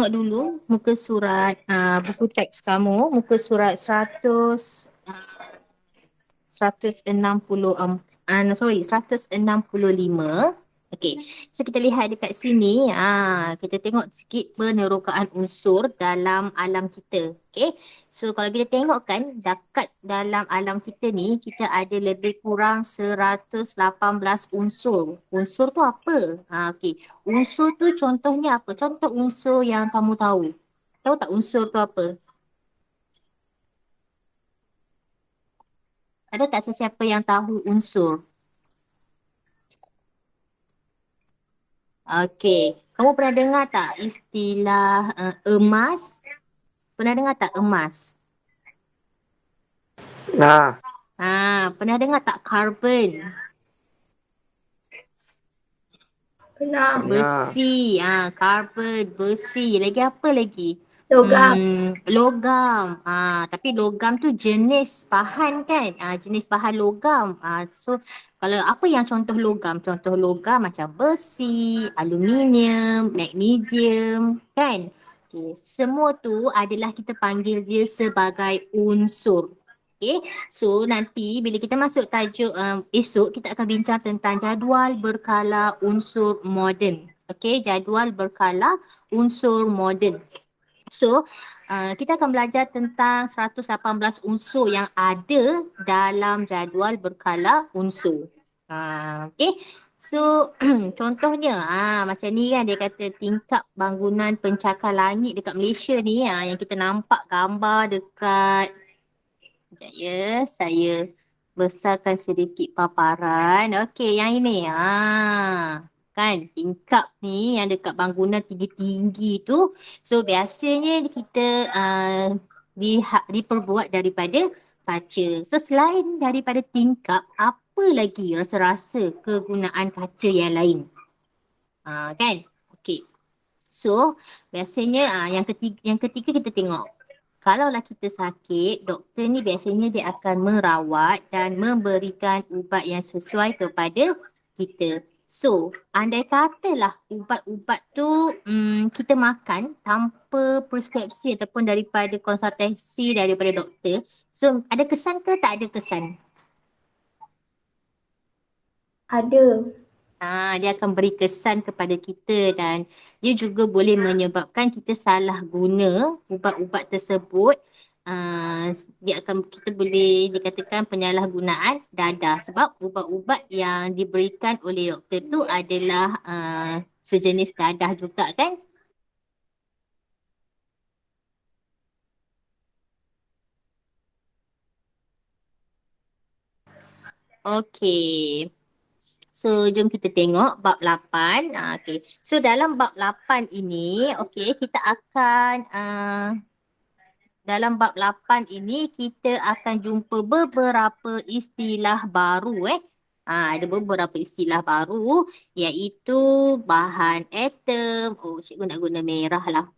Tengok dulu muka surat buku teks kamu, muka surat 165. Okey. So kita lihat dekat sini, kita tengok sikit penerokaan unsur dalam alam kita. Okey. So kalau kita tengok kan, dekat dalam alam kita ni, kita ada lebih kurang 118 unsur. Unsur tu apa? Okey. Unsur tu contohnya apa? Contoh unsur yang kamu tahu. Tahu tak unsur tu apa? Ada tak sesiapa yang tahu unsur? Okey, kamu pernah dengar tak istilah emas? Pernah dengar tak emas? Nah, Pernah dengar tak karbon? Pernah. ya. Besi, karbon, besi. Lagi apa lagi? Logam. Logam. Tapi logam tu jenis bahan kan? Jenis bahan logam. So kalau apa yang contoh logam? Contoh logam macam besi, aluminium, magnesium, kan? Okay. Semua tu adalah kita panggil dia sebagai unsur. Okay. So nanti bila kita masuk tajuk esok kita akan bincang tentang jadual berkala unsur moden. Okay, jadual berkala unsur moden. So kita akan belajar tentang 118 unsur yang ada dalam jadual berkala unsur. Okay. So contohnya macam ni kan dia kata tingkap bangunan pencakar langit dekat Malaysia ni yang kita nampak gambar dekat. Sekejap ya, saya besarkan sedikit paparan. Okey, yang ini. Kan tingkap ni yang dekat bangunan tinggi-tinggi tu. So biasanya kita diperbuat daripada kaca. So selain daripada tingkap, apa lagi rasa-rasa kegunaan kaca yang lain? Kan? Okey. So biasanya yang ketiga kita tengok. Kalaulah kita sakit, doktor ni biasanya dia akan merawat dan memberikan ubat yang sesuai kepada kita. So, andai katalah ubat-ubat tu kita makan tanpa preskripsi ataupun daripada konsultasi daripada doktor. So, ada kesan ke tak ada kesan? Ada. Dia akan beri kesan kepada kita dan dia juga boleh menyebabkan kita salah guna ubat-ubat tersebut. Kita boleh dikatakan penyalahgunaan dadah sebab ubat-ubat yang diberikan oleh doktor tu adalah sejenis dadah juga kan? Okey. So, jom kita tengok bab 8. Okay. So, dalam bab 8 ini, kita akan dalam bab 8 ini kita akan jumpa beberapa istilah baru ada beberapa istilah baru iaitu bahan atom. Oh, cikgu nak guna merah lah.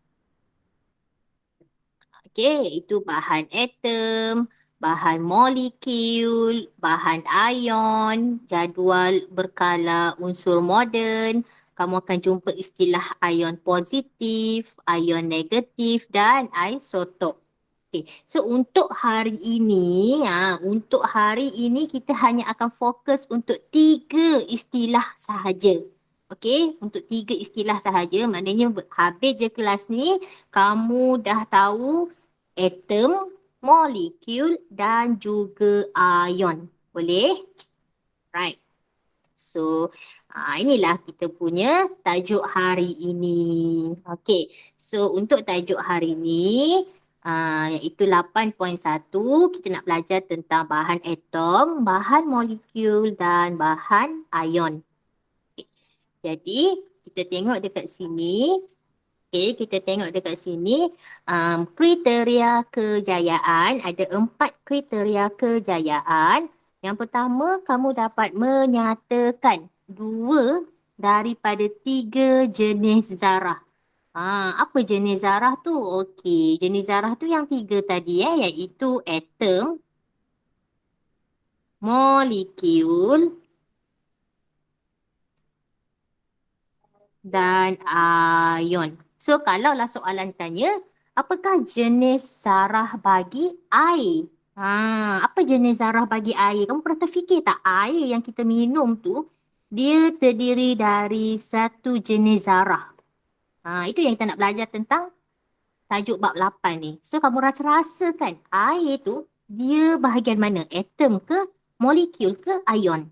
Okey, itu bahan atom, bahan molekul, bahan ion, jadual berkala unsur moden. Kamu akan jumpa istilah ion positif, ion negatif dan isotop. Okay. So untuk hari ini kita hanya akan fokus untuk 3 istilah sahaja. Okey, untuk 3 istilah sahaja. Maknanya habis je kelas ni, kamu dah tahu atom, molekul dan juga ion. Boleh? Right. So, inilah kita punya tajuk hari ini. Okey. So, untuk tajuk hari ini, iaitu 8.1, kita nak belajar tentang bahan atom, bahan molekul dan bahan ion. Okay. Jadi, kita tengok dekat sini. Kita tengok dekat sini kriteria kejayaan. Ada 4 kriteria kejayaan. Yang pertama, kamu dapat menyatakan 2 daripada 3 jenis zarah. Apa jenis zarah tu? Okey, jenis zarah tu yang 3 tadi iaitu atom, molekul dan ion. So kalaulah soalan tanya, apakah jenis zarah bagi air? Apa jenis zarah bagi air? Kamu pernah terfikir tak air yang kita minum tu dia terdiri dari satu jenis zarah. Itu yang kita nak belajar tentang tajuk bab 8 ni. So kamu rasa-rasa kan air tu dia bahagian mana? Atom ke, molekul ke, ion?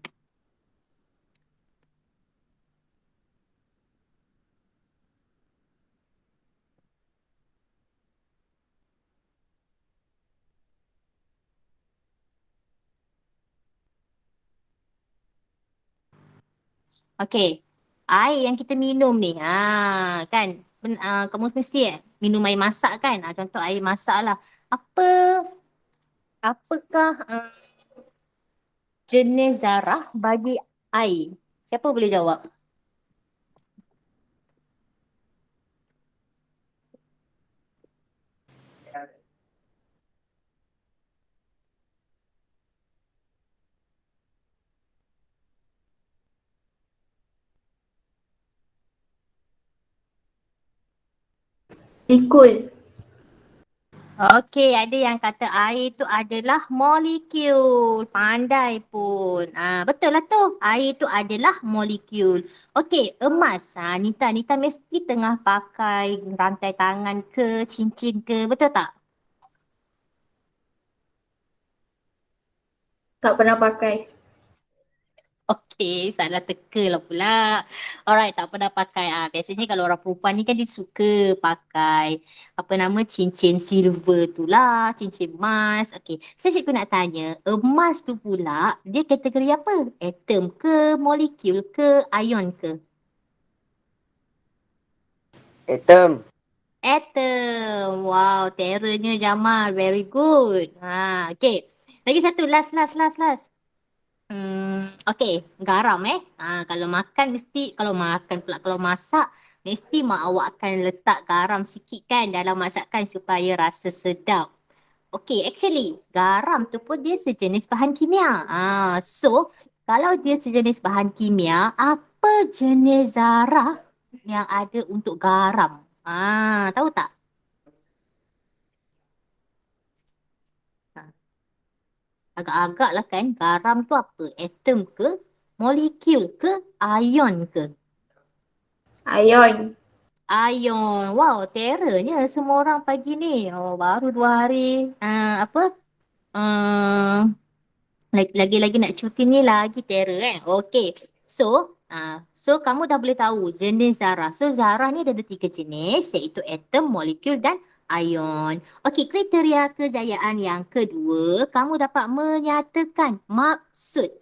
Okey. Air yang kita minum ni, kan? Kamu mesti minum air masak kan? Contoh air masak lah. Apa, apakah jenis zarah bagi air? Siapa boleh jawab? Likul. Okey, ada yang kata air itu adalah molekul. Pandai pun. Betul lah tu. Air itu adalah molekul. Okey, emas. Nita mesti tengah pakai rantai tangan ke, cincin ke. Betul tak? Tak pernah pakai. Okey, salah teka lah pula. Alright, tak apa dah pakai. Biasanya kalau orang perempuan ni kan dia suka pakai apa nama cincin silver tu lah, cincin emas. Okey, saya cikgu nak tanya, emas tu pula dia kategori apa? Atom ke, molekul ke, ion ke? Atom. Atom. Wow, terrornya Jamal. Very good. Okay. Lagi satu. Last. Okay. Garam kalau makan mesti, kalau makan pula, kalau masak, mesti mak awak akan letak garam sikit kan dalam masakan supaya rasa sedap. Okay, actually, garam tu pun dia sejenis bahan kimia. So, kalau dia sejenis bahan kimia, apa jenis zarah yang ada untuk garam? Tahu tak? Ha, Agak-agak lah kan, garam tu apa? Atom ke? Molekul ke? Ion ke? Ion. Ion. Wow, terrornya semua orang pagi ni. Oh, baru 2 hari. Apa? Uh, lagi-lagi nak cuti ni lagi terror kan. Okey. So kamu dah boleh tahu jenis zarah. So zarah ni ada 3 jenis iaitu atom, molekul dan ion. Okey, kriteria kejayaan yang kedua, kamu dapat menyatakan maksud.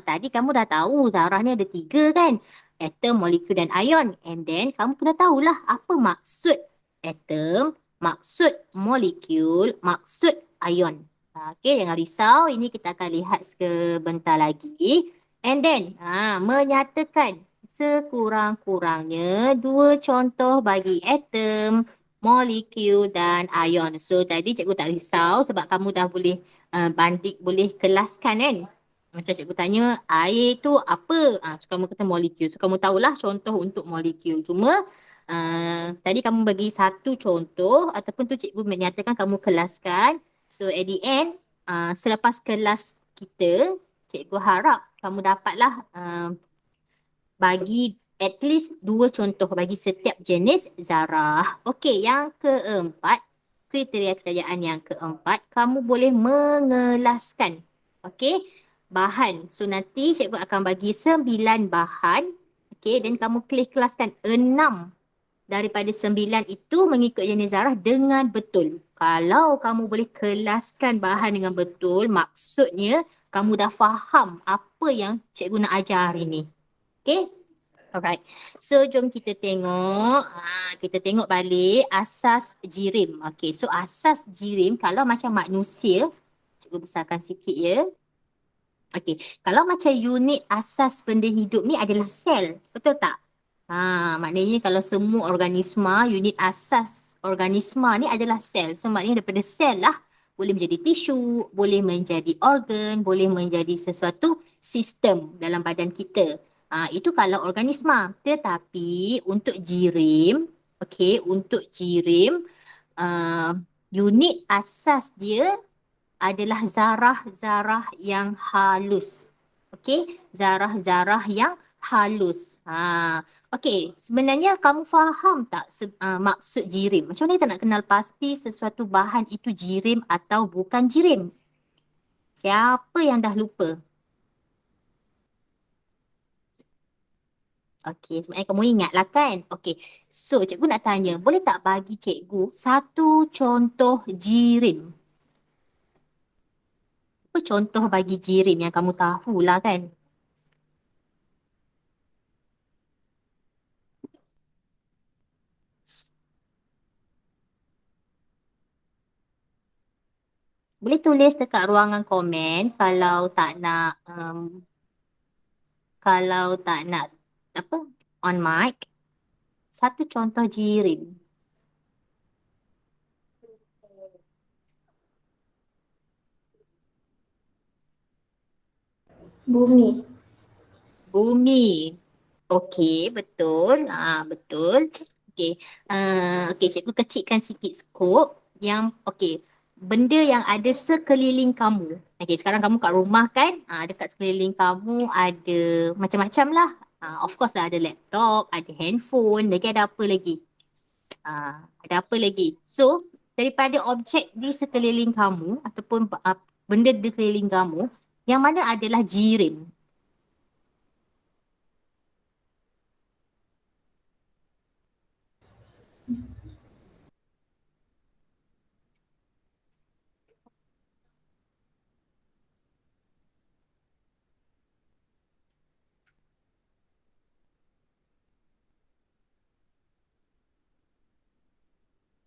Tadi kamu dah tahu zarah ni ada 3 kan? Atom, molekul dan ion. And then kamu kena tahulah apa maksud atom, maksud molekul, maksud ion. Okey, jangan risau. Ini kita akan lihat sebentar lagi. And then, menyatakan sekurang-kurangnya 2 contoh bagi atom, molekul dan ion. So, tadi cikgu tak risau sebab kamu dah boleh boleh kelaskan kan? Macam cikgu tanya, air tu apa? So kamu kata molekul. So, kamu tahulah contoh untuk molekul. Cuma, tadi kamu bagi 1 contoh ataupun tu cikgu menyatakan kamu kelaskan. So at the end, selepas kelas kita, cikgu harap kamu dapatlah bagi at least 2 contoh bagi setiap jenis zarah. Okey, yang keempat, kriteria kejayaan yang keempat, kamu boleh mengelaskan. Okey, bahan. So nanti cikgu akan bagi 9 bahan. Okey, dan kamu kelaskan 6 daripada 9 itu mengikut jenis zarah dengan betul. Kalau kamu boleh kelaskan bahan dengan betul, maksudnya kamu dah faham apa yang cikgu nak ajar hari ni. Okay? Alright. So, jom kita tengok. Kita tengok balik asas jirim. Okay, so asas jirim kalau macam manusia, cikgu besarkan sikit ya. Okay, kalau macam unit asas benda hidup ni adalah sel. Betul tak? Maknanya kalau semua organisma, unit asas organisma ni adalah sel. So maknanya daripada sel lah boleh menjadi tisu, boleh menjadi organ, boleh menjadi sesuatu sistem dalam badan kita. Itu kalau organisma. Tetapi untuk jirim, Okey, untuk jirim, uh, unit asas dia adalah zarah-zarah yang halus. Okey, zarah-zarah yang halus. Okey, sebenarnya kamu faham tak maksud jirim? Macam mana kita nak kenal pasti sesuatu bahan itu jirim atau bukan jirim? Siapa yang dah lupa? Okey, sebenarnya kamu ingatlah kan? Okey, so cikgu nak tanya, boleh tak bagi cikgu satu contoh jirim? Apa contoh bagi jirim yang kamu tahulah kan? Boleh tulis dekat ruangan komen kalau tak nak apa on mic satu contoh jirim. Bumi. Bumi. Okey, betul. Betul. Okey. Okey, cikgu kecilkan sikit skop yang okey. Benda yang ada sekeliling kamu. Okey, sekarang kamu kat rumah kan? Dekat sekeliling kamu ada macam-macam lah. Of course lah ada laptop, ada handphone, lagi ada apa lagi? Ada apa lagi? So, daripada objek di sekeliling kamu ataupun benda di sekeliling kamu, yang mana adalah jirim?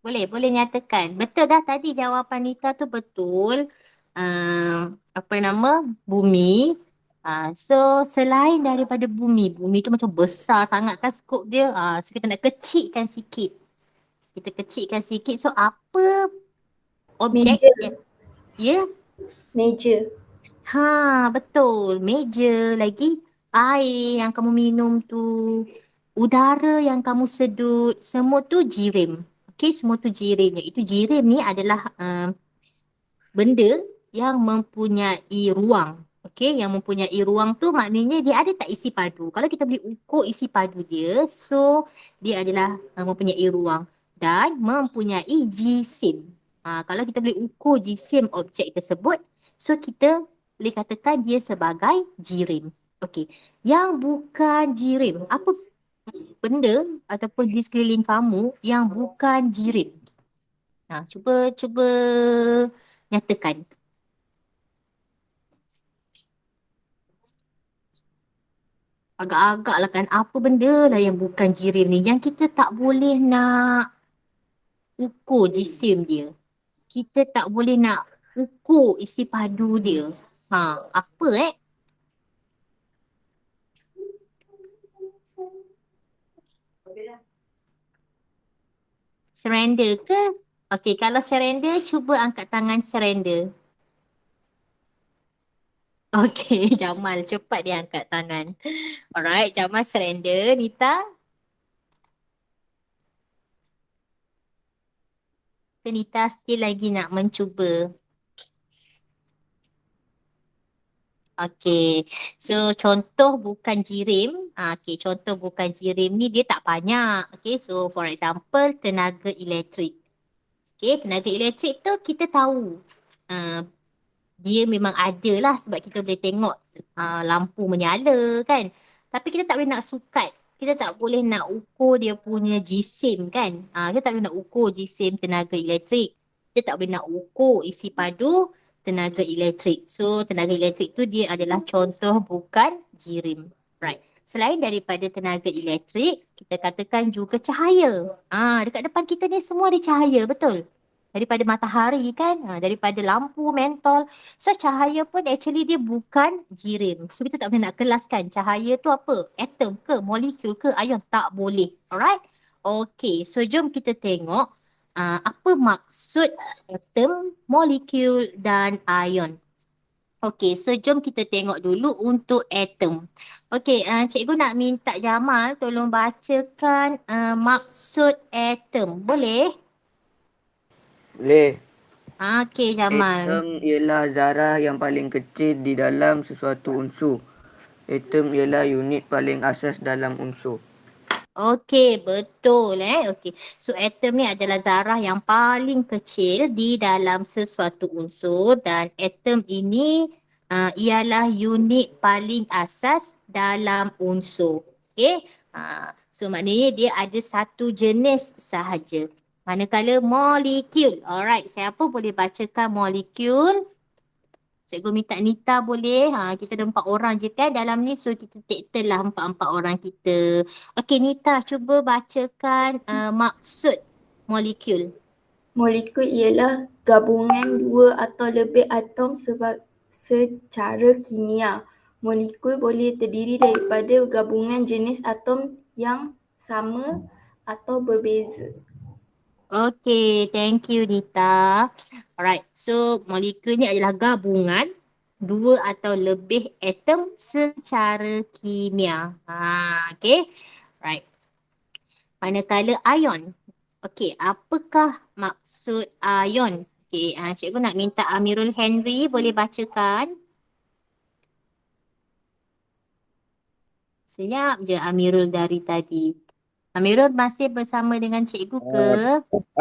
Boleh nyatakan. Betul dah tadi jawapan Nita tu betul. Apa nama? Bumi. So selain daripada bumi, bumi tu macam besar sangat kan skop dia. So kita nak kecilkan sikit. Kita kecilkan sikit. So apa objek Meja. ya? Meja. Betul. Meja lagi air yang kamu minum tu, udara yang kamu sedut, semua tu jirim. Okey, semua tu jirim. Iaitu jirim ni adalah benda yang mempunyai ruang. Okey, yang mempunyai ruang tu maknanya dia ada tak isi padu. Kalau kita boleh ukur isi padu dia, so dia adalah mempunyai ruang dan mempunyai jisim. Kalau kita boleh ukur jisim objek tersebut, so kita boleh katakan dia sebagai jirim. Okey, yang bukan jirim, apa benda ataupun di sekeliling kamu yang bukan jirim? Cuba nyatakan. Agak-agak lah kan apa benda lah yang bukan jirim ni yang kita tak boleh nak ukur jisim dia. Kita tak boleh nak ukur isi padu dia. Apa Surrender ke? Okey, kalau surrender cuba angkat tangan surrender. Okey, Jamal cepat dia angkat tangan. Alright, Jamal surrender. Nita, Nita still lagi nak mencuba. Okey, so contoh bukan jirim. Okey, contoh bukan jirim ni dia tak banyak. Okey, so for example tenaga elektrik. Okey, tenaga elektrik tu kita tahu. Uh, Dia memang ada lah sebab kita boleh tengok lampu menyala kan. Tapi kita tak boleh nak sukat. Kita tak boleh nak ukur dia punya jisim kan. Kita tak boleh nak ukur jisim tenaga elektrik. Kita tak boleh nak ukur isi padu tenaga elektrik. So tenaga elektrik tu dia adalah contoh bukan jirim. Right. Selain daripada tenaga elektrik, kita katakan juga cahaya. Dekat depan kita ni semua ada cahaya, betul? Daripada matahari kan, daripada lampu mentol. So cahaya pun actually dia bukan jirim. So kita tak boleh nak kelaskan cahaya tu apa? Atom ke, molekul ke, ion? Tak boleh. Alright? Okay, so jom kita tengok apa maksud atom, molekul dan ion. Okey, so jom kita tengok dulu untuk atom. Okey, cikgu nak minta Jamal tolong bacakan maksud atom. Boleh? Boleh. Okey, Jamal. Atom ialah zarah yang paling kecil di dalam sesuatu unsur. Atom ialah unit paling asas dalam unsur. Okey, betul Okey. So atom ni adalah zarah yang paling kecil di dalam sesuatu unsur dan atom ini ialah unit paling asas dalam unsur. Okey. So maknanya dia ada satu jenis sahaja. Manakala molekul. Alright, siapa boleh bacakan molekul? Cikgu minta Nita boleh. Kita ada 4 orang je kan dalam ni. So kita take lah 4-4 orang kita. Okey Nita, cuba bacakan maksud molekul. Molekul ialah gabungan dua atau lebih atom secara kimia. Molekul boleh terdiri daripada gabungan jenis atom yang sama atau berbeza. Okey, thank you Nita. Alright, so molekul ni adalah gabungan dua atau lebih atom secara kimia. Okey. Right. Manakala ion. Okey, apakah maksud ion? Okey, cikgu nak minta Amirul Henry boleh bacakan? Senyap je Amirul dari tadi. Amirul masih bersama dengan cikgu ke?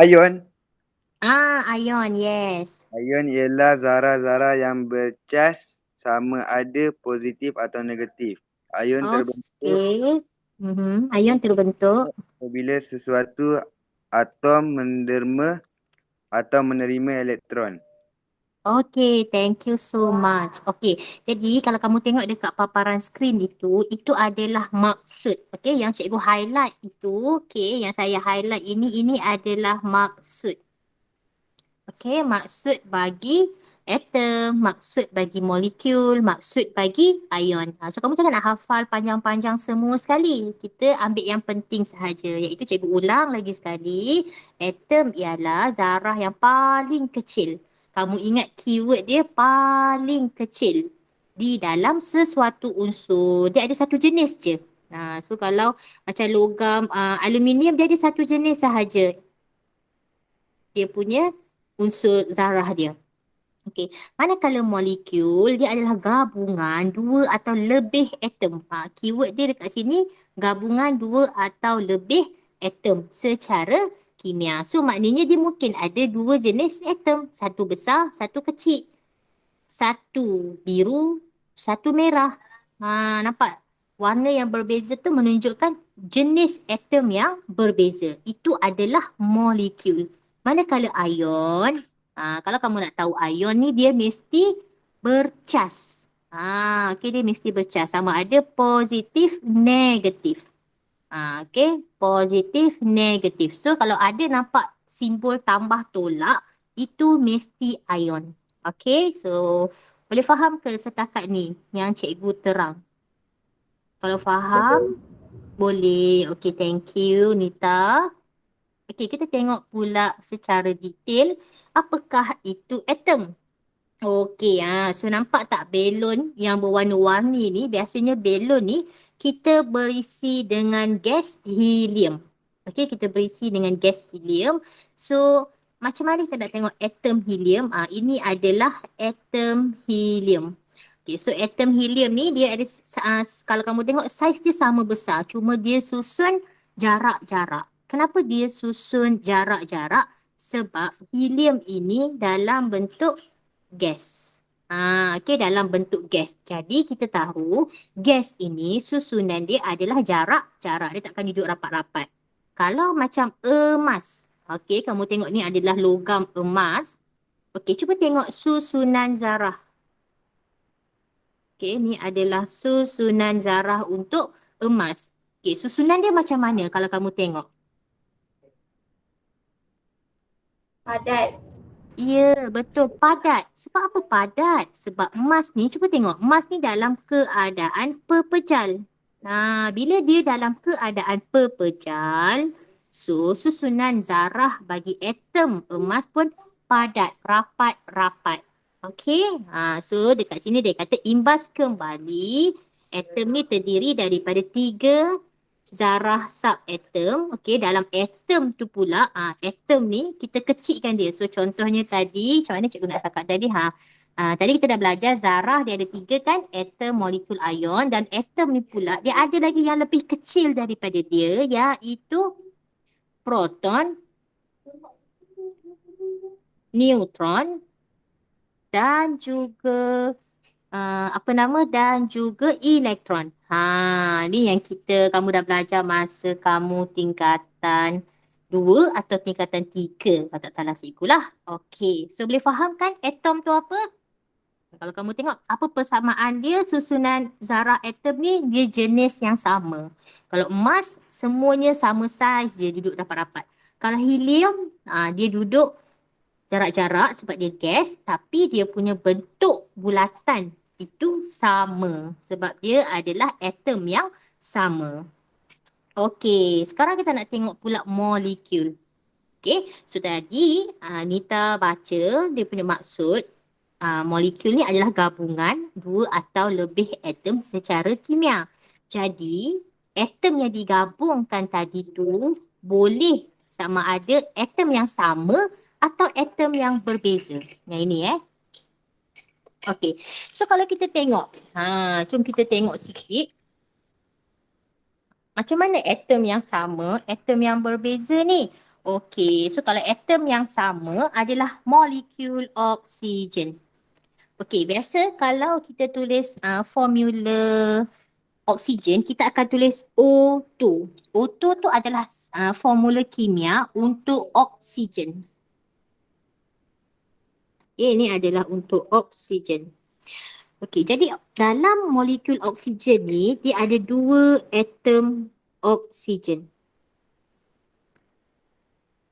Ion. Ion, yes. Ion ialah zarah-zarah yang bercas sama ada positif atau negatif. Ion terbentuk Okey. Ion terbentuk. apabila sesuatu atom menderma atau menerima elektron. Okay, thank you so much. Okay, jadi kalau kamu tengok dekat paparan skrin itu adalah maksud. Okay, yang cikgu highlight itu, okay, yang saya highlight ini adalah maksud. Okay, maksud bagi atom, maksud bagi molekul, maksud bagi ion. So, kamu jangan nak hafal panjang-panjang semua sekali. Kita ambil yang penting sahaja, iaitu cikgu ulang lagi sekali. Atom ialah zarah yang paling kecil. Kamu ingat keyword dia paling kecil di dalam sesuatu unsur. Dia ada satu jenis je. So, kalau macam logam, aluminium, dia ada satu jenis sahaja. Dia punya unsur zarah dia. Okey, manakala molekul dia adalah gabungan dua atau lebih atom. Keyword dia dekat sini gabungan dua atau lebih atom secara kimia. So maknanya dia mungkin ada dua jenis atom, satu besar, satu kecil. Satu biru, satu merah. Nampak? Warna yang berbeza tu menunjukkan jenis atom yang berbeza. Itu adalah molekul. Manakala ion, kalau kamu nak tahu ion ni dia mesti bercas. Okey, dia mesti bercas. Sama ada positif, negatif. Okey, positif, negatif. So kalau ada nampak simbol tambah tolak, itu mesti ion. Okey, so boleh faham ke setakat ni yang cikgu terang? Kalau faham, boleh. Okey, thank you Nita. Okey, kita tengok pula secara detail apakah itu atom. Okey, so nampak tak belon yang berwarna-warni ni, biasanya belon ni kita berisi dengan gas helium. Okey, kita berisi dengan gas helium. So, macam mana kita nak tengok atom helium? Ini adalah atom helium. Okay, so atom helium ni dia ada, kalau kamu tengok saiz dia sama besar, cuma dia susun jarak-jarak. Kenapa dia susun jarak-jarak? Sebab helium ini dalam bentuk gas. Okey, dalam bentuk gas. Jadi kita tahu gas ini susunan dia adalah jarak-jarak. Dia takkan duduk rapat-rapat. Kalau macam emas, okey, kamu tengok ni adalah logam emas. Okey, cuba tengok susunan zarah. Okey, ni adalah susunan zarah untuk emas. Okey, susunan dia macam mana kalau kamu tengok? Padat. Ya, betul. Padat. Sebab apa padat? Sebab emas ni, cuba tengok. Emas ni dalam keadaan pepejal. Bila dia dalam keadaan pepejal, so susunan zarah bagi atom emas pun padat, rapat-rapat. Okey. So dekat sini dia kata imbas kembali atom ni terdiri daripada 3 zarah subatom. Okey, dalam atom tu pula atom ni kita kecilkan dia. So contohnya tadi macam mana cikgu nak cakap tadi tadi kita dah belajar zarah dia ada 3 kan, atom, molekul, ion, dan atom ni pula dia ada lagi yang lebih kecil daripada dia iaitu proton, neutron dan juga dan juga elektron. Ni yang kamu dah belajar masa kamu tingkatan 2 atau tingkatan 3 kalau tak salah cikgu lah. Okey, so boleh faham kan atom tu apa? Kalau kamu tengok apa persamaan dia, susunan zarah atom ni dia jenis yang sama. Kalau emas semuanya sama saiz je, duduk rapat-rapat. Kalau helium dia duduk jarak-jarak sebab dia gas, tapi dia punya bentuk bulatan itu sama sebab dia adalah atom yang sama. Okey, sekarang kita nak tengok pula molekul. Okey, so tadi Nita baca dia punya maksud molekul ni adalah gabungan 2 atau lebih atom secara kimia. Jadi, atom yang digabungkan tadi tu boleh sama ada atom yang sama atau atom yang berbeza. Yang ini Okey. So kalau kita tengok, jom kita tengok sikit. Macam mana atom yang sama, atom yang berbeza ni? Okey, so kalau atom yang sama adalah molekul oksigen. Okey, biasa kalau kita tulis formula oksigen, kita akan tulis O2. O2 tu adalah formula kimia untuk oksigen. Ini adalah untuk oksigen. Okey, jadi dalam molekul oksigen ni, dia ada 2 atom oksigen.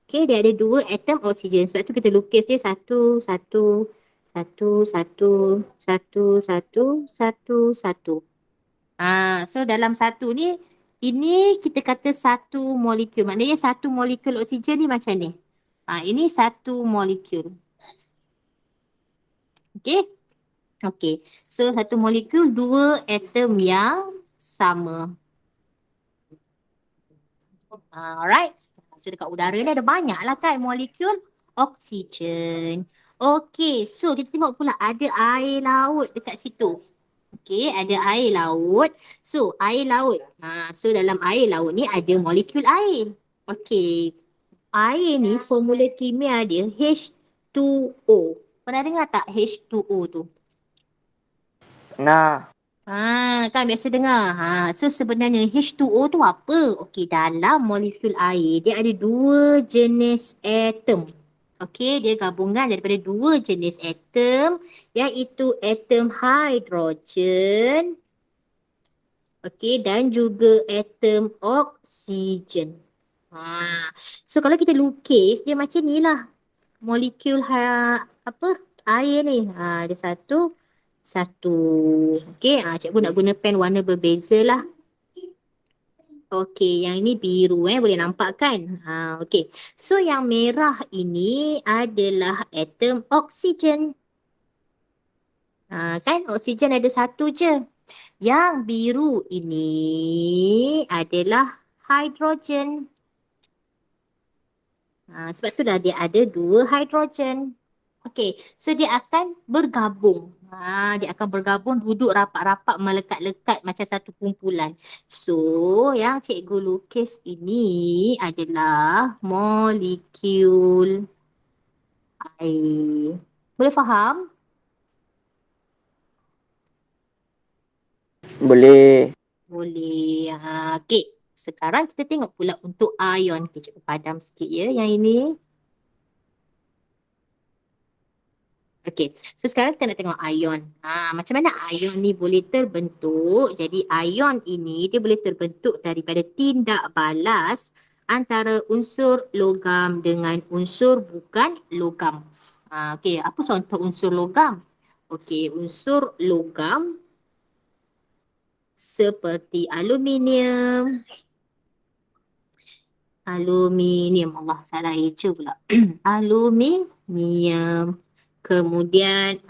Okey, dia ada 2 atom oksigen. Sebab tu kita lukis dia 1, 1, 1, 1, 1, 1, 1, 1. So dalam satu ni, ini kita kata satu molekul. Maknanya satu molekul oksigen ni macam ni. Ini satu molekul. Okey. Okey. So satu molekul 2 atom yang sama. Alright. So dekat udara ni ada banyak lah kan molekul oksigen. Okey. So kita tengok pula ada air laut dekat situ. Okey, ada air laut. So, air laut. So dalam air laut ni ada molekul air. Okey. Air ni formula kimia dia H2O. Pernah dengar tak H2O tu? Nah, Kan biasa dengar. So sebenarnya H2O tu apa? Okey, dalam molekul air dia ada 2 jenis atom. Okey, dia gabungan daripada 2 jenis atom iaitu atom hidrogen. Okey, dan juga atom oksigen. So kalau kita lukis dia macam ni lah. Molekul air ni. Ada satu. Okey, cikgu nak guna pen warna berbeza lah. Okey, yang ini biru boleh nampak kan? Okey. So yang merah ini adalah atom oksigen. Kan oksigen ada satu je. Yang biru ini adalah hidrogen. Sebab tu dah dia ada 2 hidrogen. Okey, so dia akan bergabung. Dia akan bergabung duduk rapat-rapat melekat-lekat macam satu kumpulan. So, yang cikgu lukis ini adalah molekul air. Boleh faham? boleh. Boleh. Okey, sekarang kita tengok pula untuk ion. Okay, cikgu padam sikit yang ini. Okey, so sekarang kita nak tengok ion. Macam mana ion ni boleh terbentuk? Jadi ion ini dia boleh terbentuk daripada tindak balas antara unsur logam dengan unsur bukan logam. Okey, apa contoh unsur logam? Okey, unsur logam seperti aluminium. Allah, salah eja pula. Aluminium. kemudian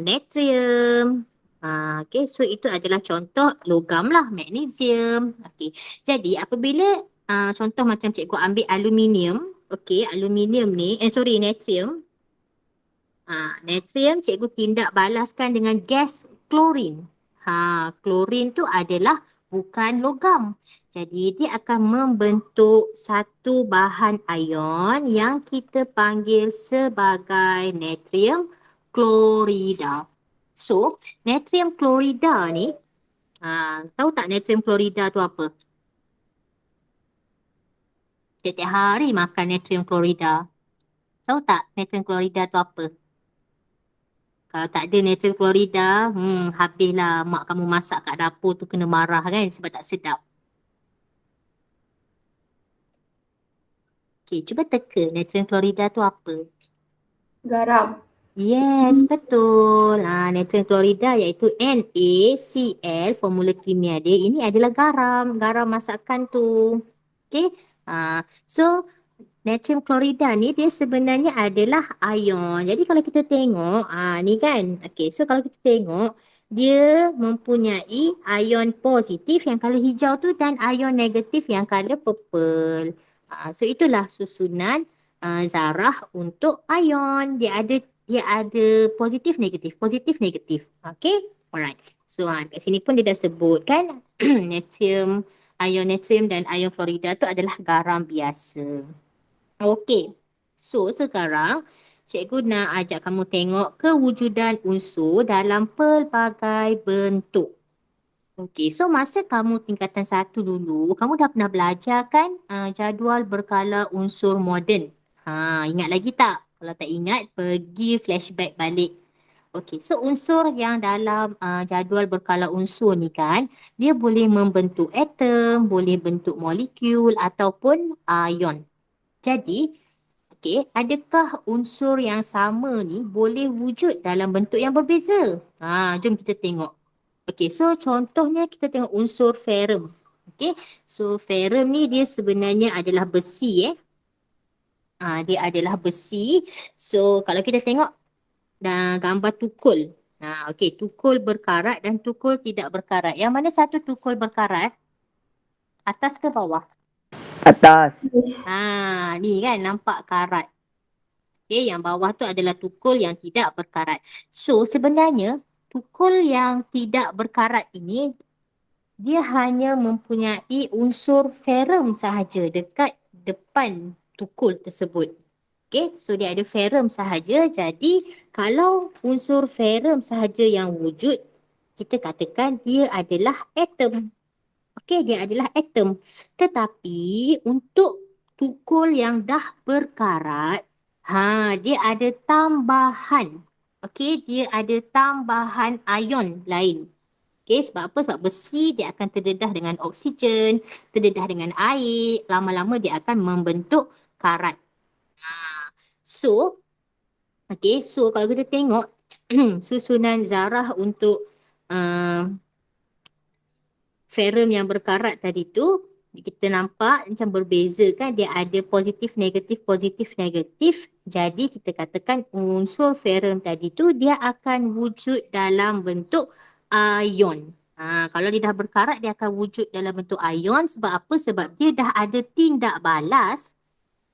natrium. Okay, so itu adalah contoh logam lah, magnesium. Okay, jadi apabila contoh macam cikgu ambil aluminium, okay, aluminium ni, natrium. Natrium cikgu tindak balaskan dengan gas klorin. Klorin tu adalah bukan logam. Jadi dia akan membentuk satu bahan ion yang kita panggil sebagai natrium klorida. So, natrium klorida ni, tahu tak natrium klorida tu apa? Tiap-tiap hari makan natrium klorida. Tahu tak natrium klorida tu apa? Kalau tak ada natrium klorida, habislah mak kamu masak kat dapur tu kena marah kan sebab tak sedap. Okey, cuba teka natrium klorida tu apa? Garam. Yes, betul. Natrium klorida iaitu NaCl, formula kimia dia. Ini adalah garam, garam masakan tu. Okey. So natrium klorida ni dia sebenarnya adalah ion. Jadi kalau kita tengok, ni kan. Okey, so kalau kita tengok, dia mempunyai ion positif yang color hijau tu dan ion negatif yang color purple. So itulah susunan zarah untuk ion. Dia ada positif negatif, positif negatif. Okay, alright. So kat sini pun dia dah sebut kan natrium, ion natrium dan ion klorida tu adalah garam biasa. Okay, so sekarang cikgu nak ajak kamu tengok kewujudan unsur dalam pelbagai bentuk. Okay, so masa kamu tingkatan 1 dulu, kamu dah pernah belajar kan jadual berkala unsur moden. Ingat lagi tak? Kalau tak ingat, pergi flashback balik. Okay, so unsur yang dalam jadual berkala unsur ni kan, dia boleh membentuk atom, boleh bentuk molekul ataupun ion. Jadi, okay, adakah unsur yang sama ni boleh wujud dalam bentuk yang berbeza? Jom kita tengok. Okay, so contohnya kita tengok unsur ferrum. Okay, so ferrum ni dia sebenarnya adalah besi dia adalah besi. So kalau kita tengok gambar tukul. Okay, tukul berkarat dan tukul tidak berkarat. Yang mana satu tukul berkarat? Atas ke bawah? Atas. Ni kan nampak karat. Okay, yang bawah tu adalah tukul yang tidak berkarat. So sebenarnya tukul yang tidak berkarat ini dia hanya mempunyai unsur ferrum sahaja dekat depan tukul tersebut. Okay, so dia ada ferrum sahaja. Jadi kalau unsur ferrum sahaja yang wujud, kita katakan dia adalah atom. Okay, dia adalah atom. Tetapi untuk tukul yang dah berkarat, dia ada tambahan. Okay, dia ada tambahan ion lain. Okay, sebab apa? Sebab besi dia akan terdedah dengan oksigen, terdedah dengan air. Lama-lama dia akan membentuk karat. So, okay, so kalau kita tengok susunan zarah untuk ferrum yang berkarat tadi tu, kita nampak macam berbeza kan, dia ada positif, negatif. Jadi kita katakan unsur ferrum tadi tu dia akan wujud dalam bentuk ion. Kalau dia dah berkarat dia akan wujud dalam bentuk ion. Sebab apa? Sebab dia dah ada tindak balas.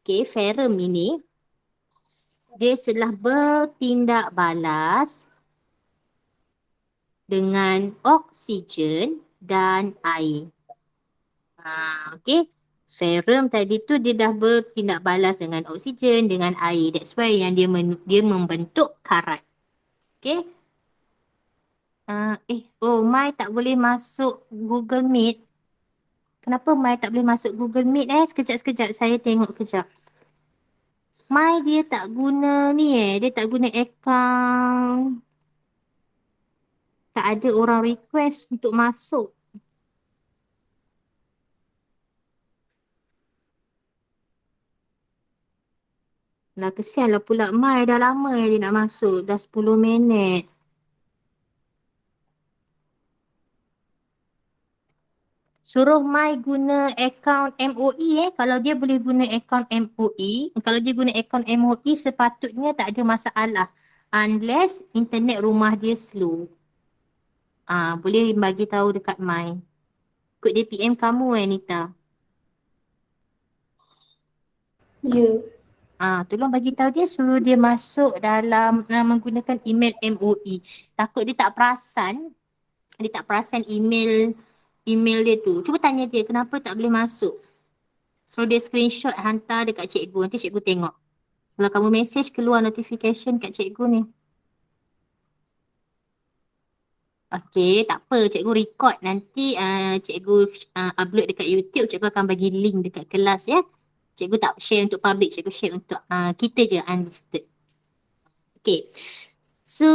Okay, ferrum ini dia setelah bertindak balas dengan oksigen dan air. Okay, ferrum tadi tu dia dah bertindak balas dengan oksigen, dengan air. That's why yang dia membentuk karat. Okay. Mai tak boleh masuk Google Meet. Kenapa Mai tak boleh masuk Google Meet Sekejap, saya tengok kejap. Mai dia tak guna ni dia tak guna account. Tak ada orang request untuk masuk. Lah kesianlah pula Mai, dah lama dia nak masuk, dah 10 minit. Suruh Mai guna akaun MOE kalau dia boleh guna akaun MOE, kalau dia guna akaun MOE sepatutnya tak ada masalah. unless internet rumah dia slow. Boleh bagi tahu dekat Mai. Kod dia PM kamu Nita. Ya. Tolong bagi tahu dia, suruh dia masuk dalam menggunakan email MOE. Takut dia tak perasan, email dia tu. Cuba tanya dia kenapa tak boleh masuk. Suruh dia screenshot hantar dekat cikgu. Nanti cikgu tengok. Kalau kamu message keluar notification kat cikgu ni. Okey, tak apa. Cikgu record. Nanti cikgu upload dekat YouTube. Cikgu akan bagi link dekat kelas ya. Cikgu tak share untuk public. Cikgu share untuk kita je unlisted. Okey. So,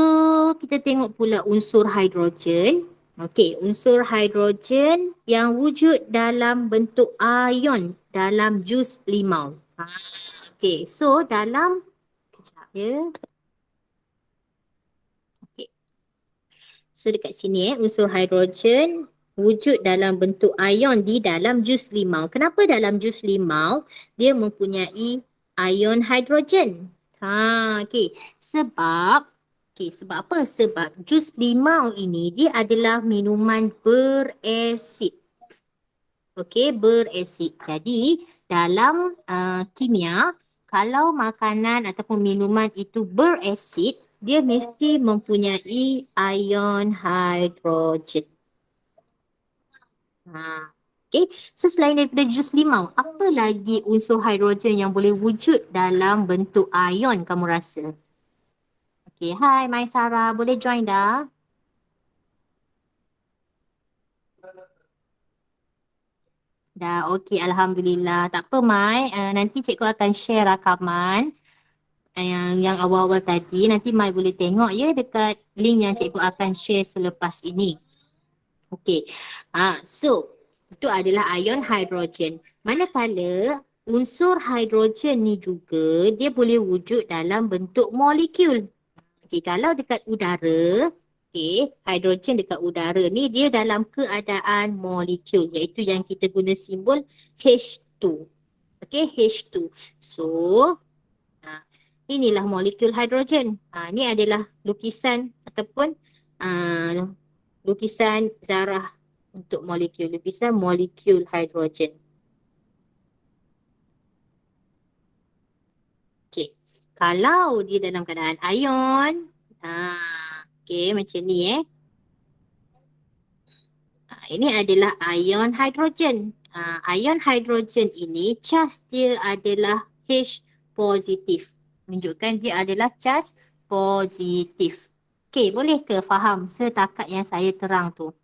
kita tengok pula unsur hidrogen. Okey, unsur hidrogen yang wujud dalam bentuk ion dalam jus limau. Okey, so dalam kejap ya. Okey. So dekat sini unsur hidrogen wujud dalam bentuk ion di dalam jus limau. Kenapa dalam jus limau dia mempunyai ion hidrogen? Okey. Sebab apa? Sebab jus limau ini dia adalah minuman berasid. Okey, berasid. Jadi dalam kimia, kalau makanan ataupun minuman itu berasid, dia mesti mempunyai ion hidrogen. Okay. So selain daripada jus limau, apa lagi unsur hidrogen yang boleh wujud dalam bentuk ion kamu rasa? Okay, hai Mai Sarah, boleh join dah? Dah, okey, Alhamdulillah. Tak apa, Mai. Nanti cikgu akan share rakaman yang awal-awal tadi. Nanti Mai boleh tengok ya dekat link yang cikgu akan share selepas ini. Okey. So, itu adalah ion hidrogen. Manakala unsur hidrogen ni juga dia boleh wujud dalam bentuk molekul. Okey, kalau dekat udara, hidrogen dekat udara ni dia dalam keadaan molekul iaitu yang kita guna simbol H2. Okey, H2. So, inilah molekul hidrogen. Ini adalah lukisan ataupun lukisan zarah untuk molekul, lukisan molekul hidrogen. Okey. Kalau dia dalam keadaan ion, okey macam ni ini adalah ion hidrogen. Ion hidrogen ini charge dia adalah H positif. Menunjukkan dia adalah charge positif. Okey, boleh ke faham setakat yang saya terang tu?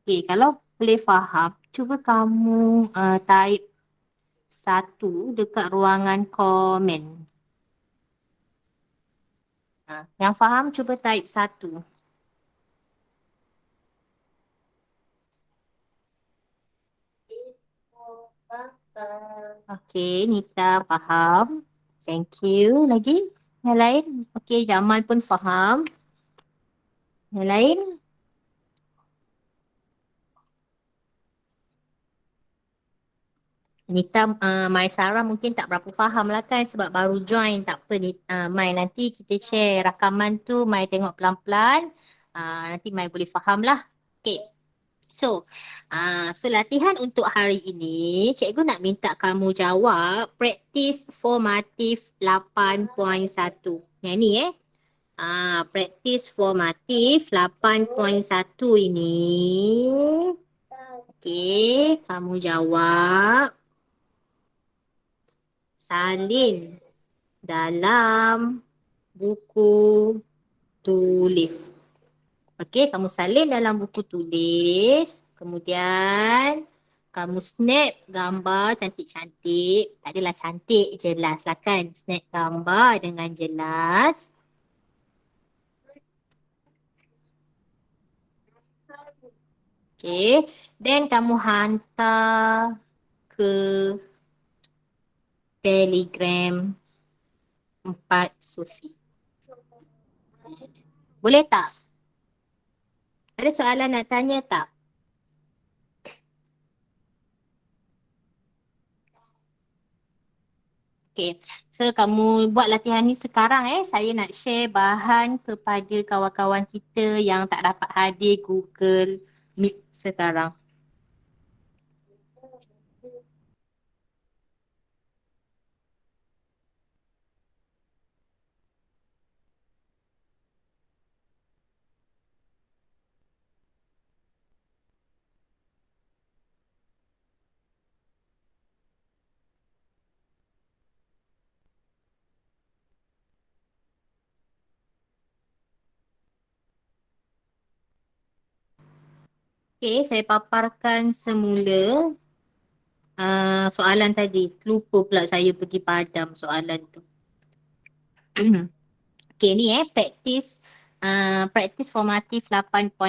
Okey, kalau boleh faham, cuba kamu type 1 dekat ruangan komen. Yang faham cuba type 1. Okey, Nita faham. Thank you. Lagi? Yang lain? Okey, Jamal pun faham. Yang lain? Nita, Mai Sarah mungkin tak berapa faham lah kan sebab baru join. Tak apa ni, Mai nanti kita share rakaman tu, Mai tengok pelan-pelan. Nanti Mai boleh faham lah. Okay. So, latihan untuk hari ini, cikgu nak minta kamu jawab praktis formatif 8.1. Yang ni praktis formatif 8.1 ini. Okey, kamu jawab. Salin dalam buku tulis. Okey, kamu salin dalam buku tulis. Kemudian kamu snap gambar cantik-cantik. Tak adalah cantik, jelas lah kan. Snap gambar dengan jelas. Okey, then kamu hantar ke Telegram 4 Sufi. Boleh tak? Ada soalan nak tanya tak? Okay, so kamu buat latihan ni sekarang saya nak share bahan kepada kawan-kawan kita yang tak dapat hadir Google Meet sekarang. Okay, saya paparkan semula soalan tadi. Lupa pula saya pergi padam soalan tu. Okay, ni practice formatif 8.1.